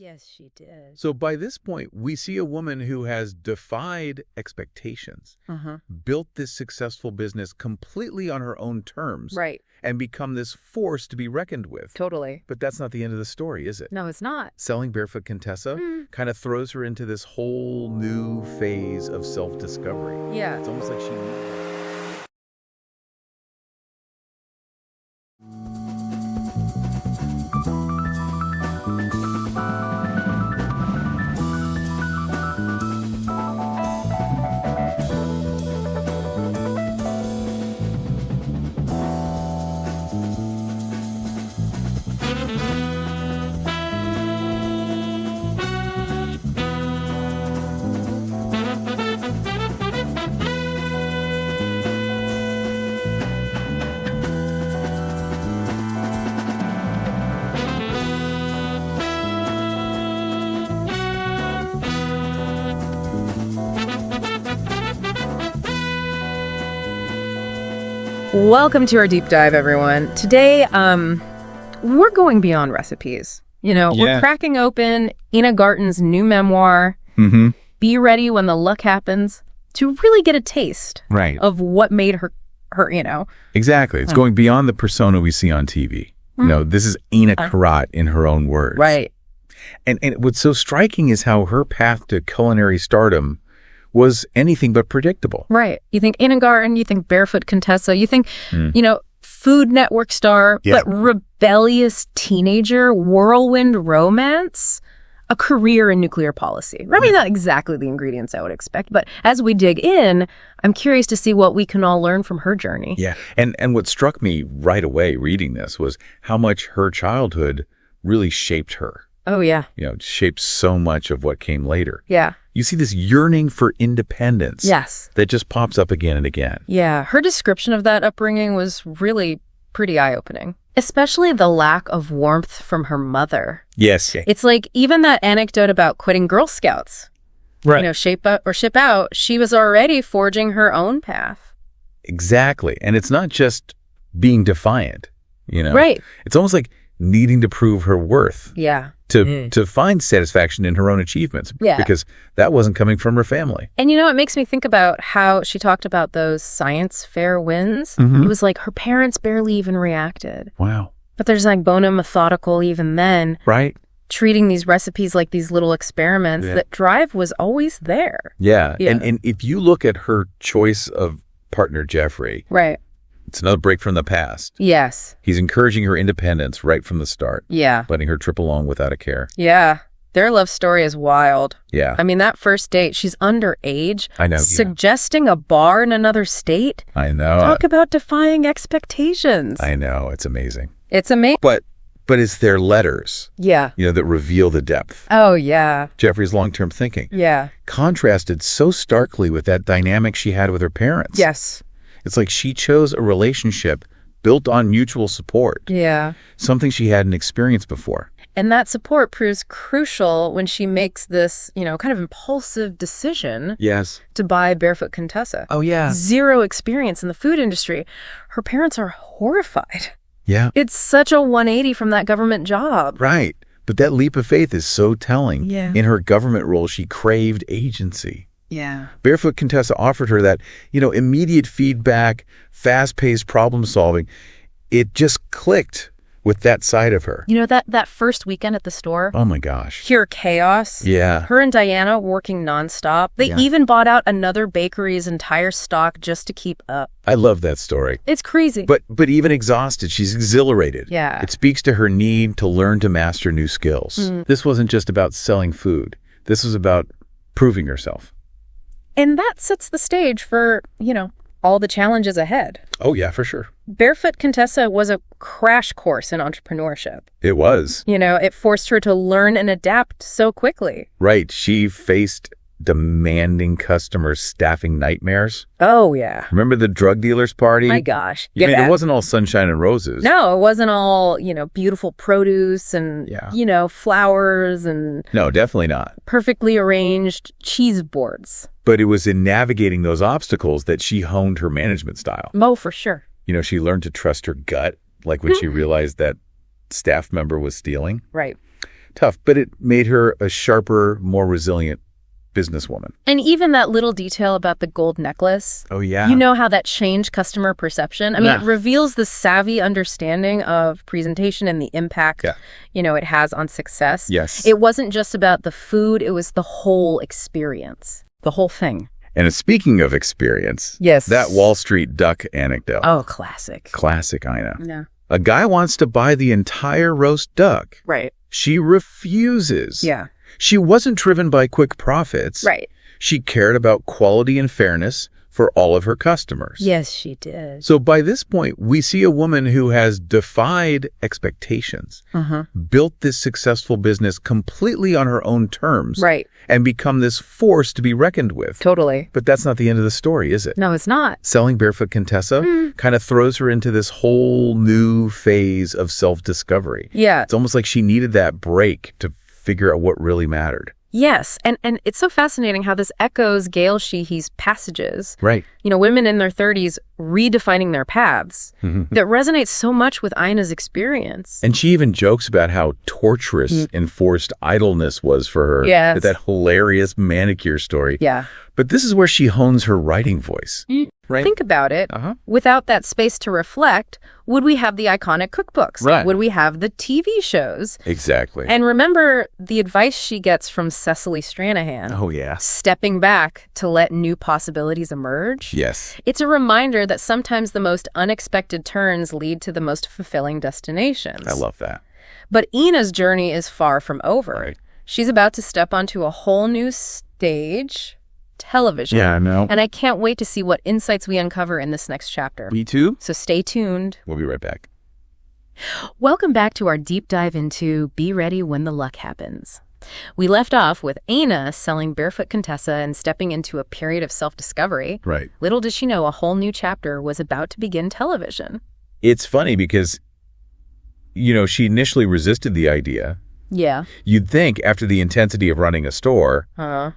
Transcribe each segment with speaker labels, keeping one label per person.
Speaker 1: Yes, she did.
Speaker 2: So by this point, we see a woman who has defied expectations, built this successful business completely on her own terms,
Speaker 1: Right.
Speaker 2: and become this force to be reckoned with.
Speaker 1: Totally.
Speaker 2: But that's not the end of the story, is it?
Speaker 1: No, it's not.
Speaker 2: Selling Barefoot Contessa kind of throws her into this whole new phase of self-discovery.
Speaker 1: Yeah.
Speaker 2: It's almost like she...
Speaker 1: Welcome to our deep dive, everyone. Today, we're going beyond recipes. We're cracking open Ina Garten's new memoir, Be Ready When the Luck Happens, to really get a taste of what made her.
Speaker 2: Exactly. It's going beyond the persona we see on TV. This is Ina Karat in her own words.
Speaker 1: Right.
Speaker 2: And what's so striking is how her path to culinary stardom was anything but predictable.
Speaker 1: Right. You think Ina Garten, you think Barefoot Contessa, you think, Food Network star, but rebellious teenager, whirlwind romance, a career in nuclear policy. I mean, not exactly the ingredients I would expect, but as we dig in, I'm curious to see what we can all learn from her journey.
Speaker 2: Yeah. And what struck me right away reading this was how much her childhood really shaped her.
Speaker 1: Oh, yeah.
Speaker 2: Shaped so much of what came later.
Speaker 1: Yeah.
Speaker 2: You see this yearning for independence.
Speaker 1: Yes.
Speaker 2: That just pops up again and again.
Speaker 1: Yeah. Her description of that upbringing was really pretty eye-opening, especially the lack of warmth from her mother.
Speaker 2: Yes.
Speaker 1: It's like even that anecdote about quitting Girl Scouts.
Speaker 2: Right.
Speaker 1: Shape up or ship out. She was already forging her own path.
Speaker 2: Exactly. And it's not just being defiant,
Speaker 1: Right.
Speaker 2: It's almost like needing to prove her worth.
Speaker 1: Yeah.
Speaker 2: To find satisfaction in her own achievements.
Speaker 1: Yeah.
Speaker 2: Because that wasn't coming from her family.
Speaker 1: And it makes me think about how she talked about those science fair wins. It was like her parents barely even reacted.
Speaker 2: Wow.
Speaker 1: But there's like Bona methodical even then.
Speaker 2: Right.
Speaker 1: Treating these recipes like these little experiments. That drive was always there.
Speaker 2: Yeah. And if you look at her choice of partner, Jeffrey.
Speaker 1: Right.
Speaker 2: It's another break from the past.
Speaker 1: Yes.
Speaker 2: He's encouraging her independence right from the start.
Speaker 1: Yeah.
Speaker 2: Letting her trip along without a care.
Speaker 1: Yeah. Their love story is wild.
Speaker 2: Yeah.
Speaker 1: I mean, that first date, she's underage.
Speaker 2: I know.
Speaker 1: Suggesting a bar in another state.
Speaker 2: I know.
Speaker 1: Talk about defying expectations.
Speaker 2: I know. It's amazing.
Speaker 1: It's amazing.
Speaker 2: But it's their letters.
Speaker 1: Yeah.
Speaker 2: That reveal the depth.
Speaker 1: Oh, yeah.
Speaker 2: Jeffrey's long-term thinking.
Speaker 1: Yeah.
Speaker 2: Contrasted so starkly with that dynamic she had with her parents.
Speaker 1: Yes.
Speaker 2: It's like she chose a relationship built on mutual support.
Speaker 1: Yeah.
Speaker 2: Something she hadn't experienced before.
Speaker 1: And that support proves crucial when she makes this, kind of impulsive decision.
Speaker 2: Yes.
Speaker 1: To buy Barefoot Contessa.
Speaker 2: Oh, yeah.
Speaker 1: Zero experience in the food industry. Her parents are horrified.
Speaker 2: Yeah.
Speaker 1: It's such a 180 from that government job.
Speaker 2: Right. But that leap of faith is so telling.
Speaker 1: Yeah.
Speaker 2: In her government role, she craved agency.
Speaker 1: Yeah.
Speaker 2: Barefoot Contessa offered her that, immediate feedback, fast-paced problem solving. It just clicked with that side of her.
Speaker 1: That first weekend at the store?
Speaker 2: Oh my gosh.
Speaker 1: Pure chaos.
Speaker 2: Yeah.
Speaker 1: Her and Diana working nonstop. They even bought out another bakery's entire stock just to keep up.
Speaker 2: I love that story.
Speaker 1: It's crazy.
Speaker 2: But even exhausted, she's exhilarated.
Speaker 1: Yeah.
Speaker 2: It speaks to her need to learn to master new skills. This wasn't just about selling food. This was about proving herself.
Speaker 1: And that sets the stage for, all the challenges ahead.
Speaker 2: Oh, yeah, for sure.
Speaker 1: Barefoot Contessa was a crash course in entrepreneurship.
Speaker 2: It was.
Speaker 1: It forced her to learn and adapt so quickly.
Speaker 2: Right. She faced demanding customers, staffing nightmares.
Speaker 1: Oh, yeah.
Speaker 2: Remember the drug dealer's party?
Speaker 1: My gosh.
Speaker 2: It wasn't all sunshine and roses.
Speaker 1: No, it wasn't all, beautiful produce and, flowers and...
Speaker 2: No, definitely not.
Speaker 1: Perfectly arranged cheese boards.
Speaker 2: But it was in navigating those obstacles that she honed her management style.
Speaker 1: Oh, for sure.
Speaker 2: She learned to trust her gut, like when she realized that staff member was stealing.
Speaker 1: Right.
Speaker 2: tough, but it made her a sharper, more resilient businesswoman.
Speaker 1: And even that little detail about the gold necklace.
Speaker 2: Oh, yeah.
Speaker 1: You know how that changed customer perception? I mean, it reveals the savvy understanding of presentation and the impact, it has on success.
Speaker 2: Yes.
Speaker 1: It wasn't just about the food. It was the whole experience, the whole thing.
Speaker 2: And speaking of experience,
Speaker 1: yes,
Speaker 2: that Wall Street duck anecdote.
Speaker 1: Oh, classic.
Speaker 2: Classic, Ina.
Speaker 1: Yeah.
Speaker 2: A guy wants to buy the entire roast duck.
Speaker 1: Right.
Speaker 2: She refuses.
Speaker 1: Yeah.
Speaker 2: She wasn't driven by quick profits.
Speaker 1: Right.
Speaker 2: She cared about quality and fairness for all of her customers.
Speaker 1: Yes, she did.
Speaker 2: So by this point, we see a woman who has defied expectations, built this successful business completely on her own terms,
Speaker 1: right,
Speaker 2: and become this force to be reckoned with.
Speaker 1: Totally.
Speaker 2: But that's not the end of the story, is it?
Speaker 1: No, it's not.
Speaker 2: Selling Barefoot Contessa kind of throws her into this whole new phase of self-discovery.
Speaker 1: Yeah.
Speaker 2: It's almost like she needed that break to figure out what really mattered.
Speaker 1: Yes, and it's so fascinating how this echoes Gail Sheehy's passages.
Speaker 2: Right.
Speaker 1: Women in their 30s redefining their paths. That resonates so much with Ina's experience.
Speaker 2: And she even jokes about how torturous enforced idleness was for her.
Speaker 1: Yes.
Speaker 2: That hilarious manicure story.
Speaker 1: Yeah.
Speaker 2: But this is where she hones her writing voice. Right?
Speaker 1: Think about it. Without that space to reflect, would we have the iconic cookbooks?
Speaker 2: Right.
Speaker 1: Would we have the TV shows?
Speaker 2: Exactly.
Speaker 1: And remember the advice she gets from Cecily Stranahan.
Speaker 2: Oh, yeah.
Speaker 1: Stepping back to let new possibilities emerge.
Speaker 2: Yes.
Speaker 1: It's a reminder that sometimes the most unexpected turns lead to the most fulfilling destinations.
Speaker 2: I love that.
Speaker 1: But Ina's journey is far from over.
Speaker 2: Right.
Speaker 1: She's about to step onto a whole new stage, television.
Speaker 2: Yeah, I know.
Speaker 1: And I can't wait to see what insights we uncover in this next chapter.
Speaker 2: Me too.
Speaker 1: So stay tuned.
Speaker 2: We'll be right back.
Speaker 1: Welcome back to our deep dive into Be Ready When the Luck Happens. We left off with Ina selling Barefoot Contessa and stepping into a period of self-discovery.
Speaker 2: Right.
Speaker 1: Little did she know a whole new chapter was about to begin television.
Speaker 2: It's funny because, she initially resisted the idea.
Speaker 1: Yeah.
Speaker 2: You'd think after the intensity of running a store,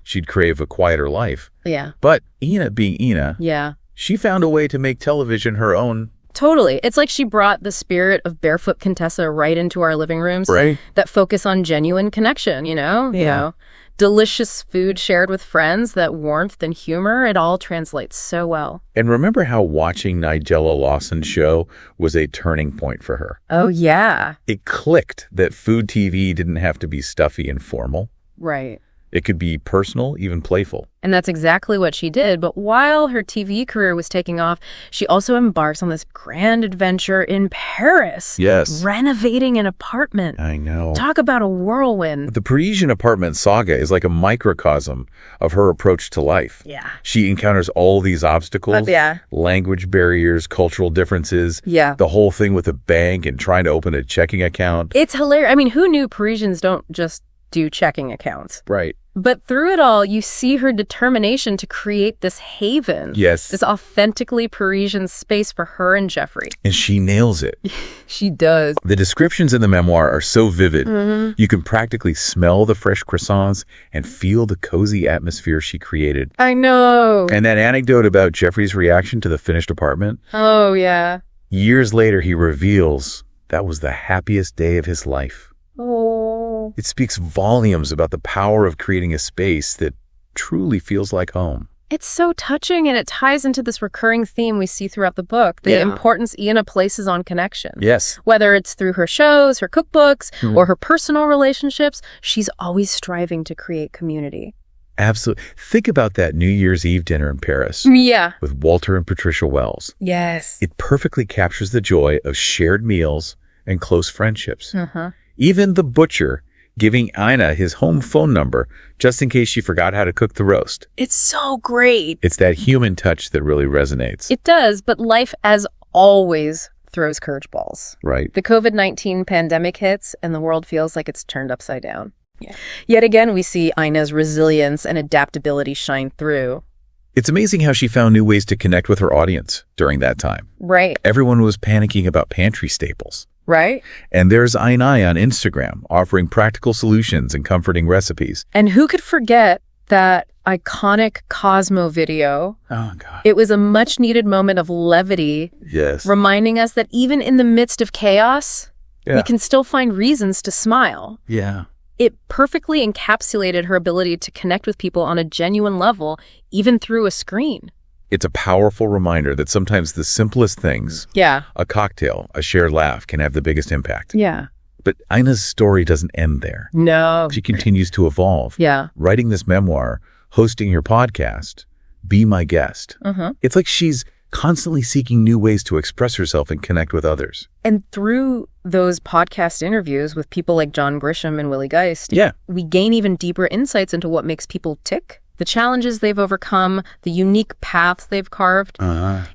Speaker 2: she'd crave a quieter life.
Speaker 1: Yeah.
Speaker 2: But Ina being Ina, she found a way to make television her own.
Speaker 1: Totally. It's like she brought the spirit of Barefoot Contessa right into our living rooms.
Speaker 2: Right.
Speaker 1: That focus on genuine connection,
Speaker 2: Yeah.
Speaker 1: Delicious food shared with friends, that warmth and humor, it all translates so well.
Speaker 2: And remember how watching Nigella Lawson's show was a turning point for her?
Speaker 1: Oh, yeah.
Speaker 2: It clicked that food TV didn't have to be stuffy and formal.
Speaker 1: Right.
Speaker 2: It could be personal, even playful.
Speaker 1: And that's exactly what she did. But while her TV career was taking off, she also embarks on this grand adventure in Paris.
Speaker 2: Yes.
Speaker 1: Renovating an apartment.
Speaker 2: I know.
Speaker 1: Talk about a whirlwind.
Speaker 2: The Parisian apartment saga is like a microcosm of her approach to life.
Speaker 1: Yeah.
Speaker 2: She encounters all these obstacles.
Speaker 1: Yeah.
Speaker 2: Language barriers, cultural differences.
Speaker 1: Yeah.
Speaker 2: The whole thing with a bank and trying to open a checking account.
Speaker 1: It's hilarious. I mean, who knew Parisians don't just do checking accounts?
Speaker 2: Right.
Speaker 1: But through it all, you see her determination to create this haven.
Speaker 2: Yes.
Speaker 1: This authentically Parisian space for her and Jeffrey.
Speaker 2: And she nails it.
Speaker 1: She does.
Speaker 2: The descriptions in the memoir are so vivid. You can practically smell the fresh croissants and feel the cozy atmosphere she created.
Speaker 1: I know.
Speaker 2: And that anecdote about Jeffrey's reaction to the finished apartment.
Speaker 1: Oh, yeah.
Speaker 2: Years later, he reveals that was the happiest day of his life.
Speaker 1: Oh.
Speaker 2: It speaks volumes about the power of creating a space that truly feels like home.
Speaker 1: It's so touching, and it ties into this recurring theme we see throughout the book, the importance Ina places on connection.
Speaker 2: Yes.
Speaker 1: Whether it's through her shows, her cookbooks, or her personal relationships, she's always striving to create community.
Speaker 2: Absolutely. Think about that New Year's Eve dinner in Paris.
Speaker 1: Yeah.
Speaker 2: With Walter and Patricia Wells.
Speaker 1: Yes.
Speaker 2: It perfectly captures the joy of shared meals and close friendships. Even the butcher giving Ina his home phone number just in case she forgot how to cook the roast.
Speaker 1: It's so great.
Speaker 2: It's that human touch that really resonates.
Speaker 1: It does, but life, as always, throws curveballs.
Speaker 2: Right.
Speaker 1: The COVID-19 pandemic hits, and the world feels like it's turned upside down. Yet again, we see Ina's resilience and adaptability shine through.
Speaker 2: It's amazing how she found new ways to connect with her audience during that time.
Speaker 1: Right.
Speaker 2: Everyone was panicking about pantry staples.
Speaker 1: Right.
Speaker 2: And there's Ina on Instagram offering practical solutions and comforting recipes.
Speaker 1: And who could forget that iconic Cosmo video?
Speaker 2: Oh, God.
Speaker 1: It was a much-needed moment of levity.
Speaker 2: Yes.
Speaker 1: Reminding us that even in the midst of chaos, we can still find reasons to smile.
Speaker 2: Yeah.
Speaker 1: It perfectly encapsulated her ability to connect with people on a genuine level, even through a screen.
Speaker 2: It's a powerful reminder that sometimes the simplest things, a cocktail, a shared laugh, can have the biggest impact.
Speaker 1: Yeah.
Speaker 2: But Ina's story doesn't end there.
Speaker 1: No.
Speaker 2: She continues to evolve.
Speaker 1: Yeah.
Speaker 2: Writing this memoir, hosting her podcast, Be My Guest. It's like she's constantly seeking new ways to express herself and connect with others.
Speaker 1: And through those podcast interviews with people like John Grisham and Willie Geist, we gain even deeper insights into what makes people tick, the challenges they've overcome, the unique paths they've carved.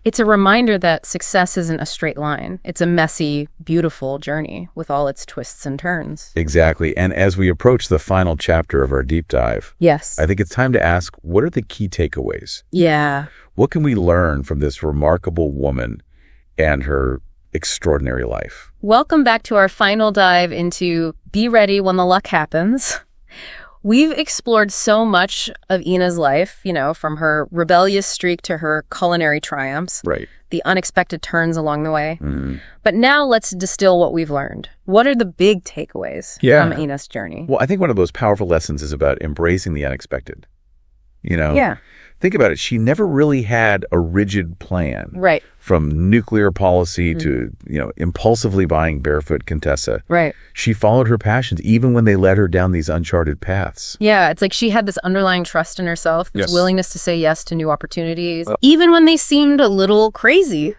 Speaker 1: It's a reminder that success isn't a straight line. It's a messy, beautiful journey with all its twists and turns.
Speaker 2: Exactly. And as we approach the final chapter of our deep dive, I think it's time to ask, what are the key takeaways? What can we learn from this remarkable woman and her extraordinary life?
Speaker 1: Welcome back to our final dive into Be Ready When the Luck Happens. We've explored so much of Ina's life, from her rebellious streak to her culinary triumphs, the unexpected turns along the way. But now let's distill what we've learned. What are the big takeaways from Ina's journey?
Speaker 2: Well, I think one of those powerful lessons is about embracing the unexpected. Think about it. She never really had a rigid plan. From nuclear policy to, impulsively buying Barefoot Contessa. She followed her passions even when they led her down these uncharted paths.
Speaker 1: It's like she had this underlying trust in herself, this willingness to say yes to new opportunities, even when they seemed a little crazy.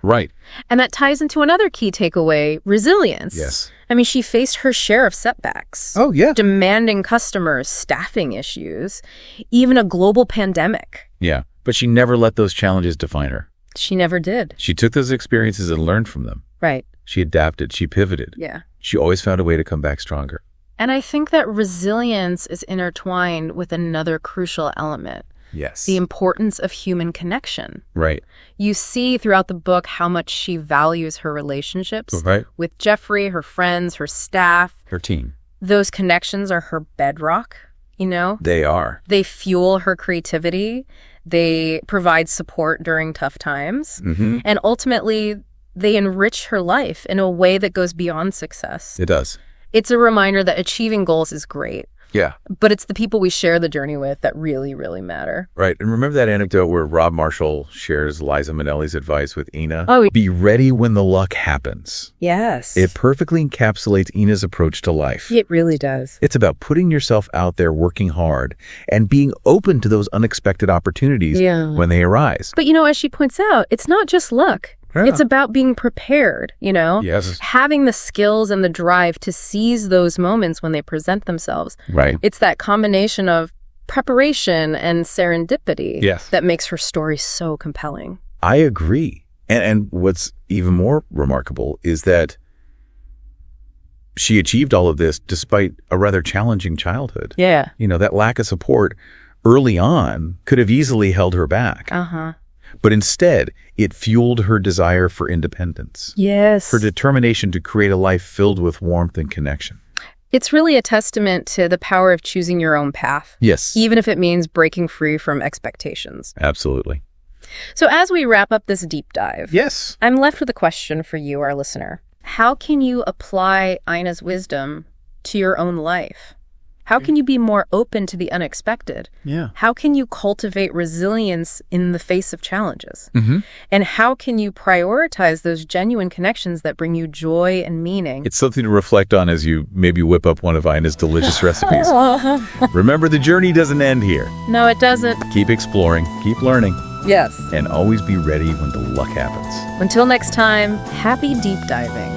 Speaker 1: And that ties into another key takeaway, resilience. I mean, she faced her share of setbacks. Demanding customers, staffing issues, even a global pandemic.
Speaker 2: But she never let those challenges define her.
Speaker 1: She never did.
Speaker 2: She took those experiences and learned from them. She adapted. She pivoted. She always found a way to come back stronger.
Speaker 1: And I think that resilience is intertwined with another crucial element. The importance of human connection. You see throughout the book how much she values her relationships with Jeffrey, her friends, her staff.
Speaker 2: Her team.
Speaker 1: Those connections are her bedrock,
Speaker 2: They are.
Speaker 1: They fuel her creativity. They provide support during tough times. And ultimately, they enrich her life in a way that goes beyond success.
Speaker 2: It does.
Speaker 1: It's a reminder that achieving goals is great. But it's the people we share the journey with that really, really matter.
Speaker 2: And remember that anecdote where Rob Marshall shares Liza Minnelli's advice with Ina? Be ready when the luck happens. It perfectly encapsulates Ina's approach to life.
Speaker 1: It really does.
Speaker 2: It's about putting yourself out there, working hard, and being open to those unexpected opportunities when they arise.
Speaker 1: But, as she points out, it's not just luck. It's about being prepared, having the skills and the drive to seize those moments when they present themselves. It's that combination of preparation and serendipity that makes her story so compelling.
Speaker 2: I agree. And what's even more remarkable is that she achieved all of this despite a rather challenging childhood. That lack of support early on could have easily held her back. But instead, it fueled her desire for independence. Her determination to create a life filled with warmth and connection.
Speaker 1: It's really a testament to the power of choosing your own path. Even if it means breaking free from expectations.
Speaker 2: Absolutely.
Speaker 1: So as we wrap up this deep dive, I'm left with a question for you, our listener. How can you apply Ina's wisdom to your own life? How can you be more open to the unexpected? How can you cultivate resilience in the face of challenges? And how can you prioritize those genuine connections that bring you joy and meaning?
Speaker 2: It's something to reflect on as you maybe whip up one of Ina's delicious recipes. Remember, the journey doesn't end here.
Speaker 1: No, it doesn't.
Speaker 2: Keep exploring, keep learning.
Speaker 1: Yes.
Speaker 2: And always be ready when the luck happens.
Speaker 1: Until next time, happy deep diving.